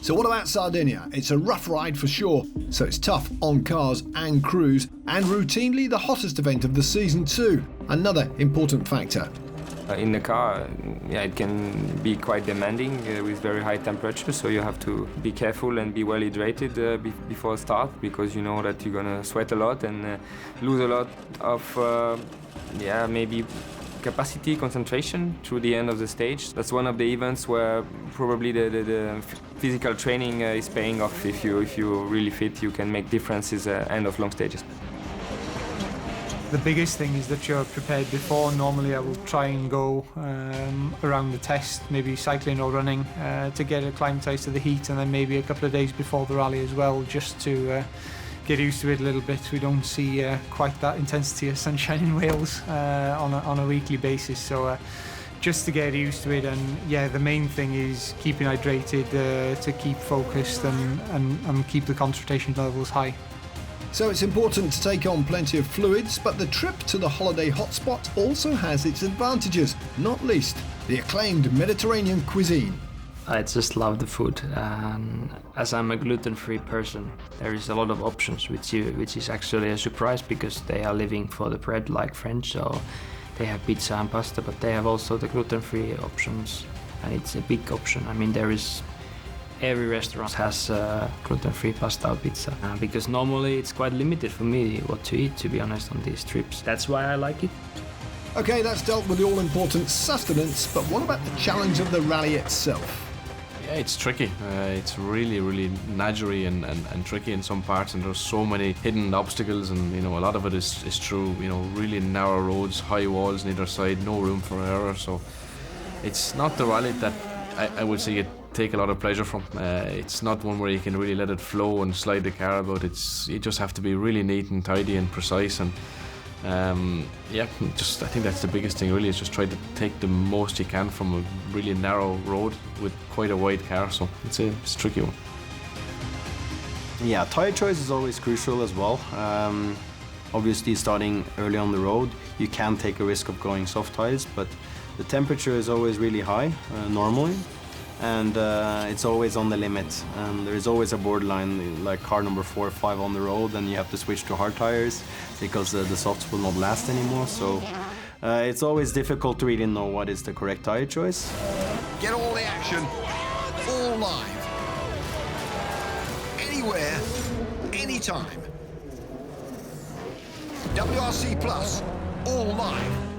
So what about Sardinia? It's a rough ride for sure, so it's tough on cars and crews, and routinely the hottest event of the season too, another important factor. In the car, it can be quite demanding with very high temperatures, so you have to be careful and be well hydrated before start, because you know that you're gonna sweat a lot and lose a lot of maybe capacity, concentration through the end of the stage. That's one of the events where probably the physical training is paying off. If you're really fit, you can make differences end of long stages. The biggest thing is that you're prepared before. Normally I will try and go around the test, maybe cycling or running, to get acclimatized to the heat, and then maybe a couple of days before the rally as well, just to get used to it a little bit. We don't see quite that intensity of sunshine in Wales on a weekly basis, so just to get used to it. And yeah, the main thing is keeping hydrated, to keep focused and keep the concentration levels high. So it's important to take on plenty of fluids, but the trip to the holiday hotspot also has its advantages, not least the acclaimed Mediterranean cuisine. I just love the food. As I'm a gluten-free person, there is a lot of options, which is actually a surprise, because they are living for the bread like French, so they have pizza and pasta, but they have also the gluten-free options, and it's a big option. I mean, every restaurant has gluten-free pasta or pizza, because normally it's quite limited for me what to eat, to be honest, on these trips. That's why I like it. Okay, that's dealt with the all-important sustenance, but what about the challenge of the rally itself? Yeah, it's tricky. It's really, really nadgery and tricky in some parts, and there's so many hidden obstacles, and a lot of it is through really narrow roads, high walls on either side, no room for error. So it's not the rally that I would say you take a lot of pleasure from. It's not one where you can really let it flow and slide the car about. You just have to be really neat and tidy and precise, and I think that's the biggest thing really, is just try to take the most you can from a really narrow road with quite a wide car, so it's a tricky one. Yeah, tyre choice is always crucial as well. Obviously starting early on the road, you can take a risk of going soft tyres, but the temperature is always really high normally, and it's always on the limit, and there is always a borderline, like car number 4 or 5 on the road, and you have to switch to hard tires because the softs will not last anymore. So it's always difficult to really know what is the correct tire choice. Get all the action, all live, anywhere, anytime. WRC Plus, all live.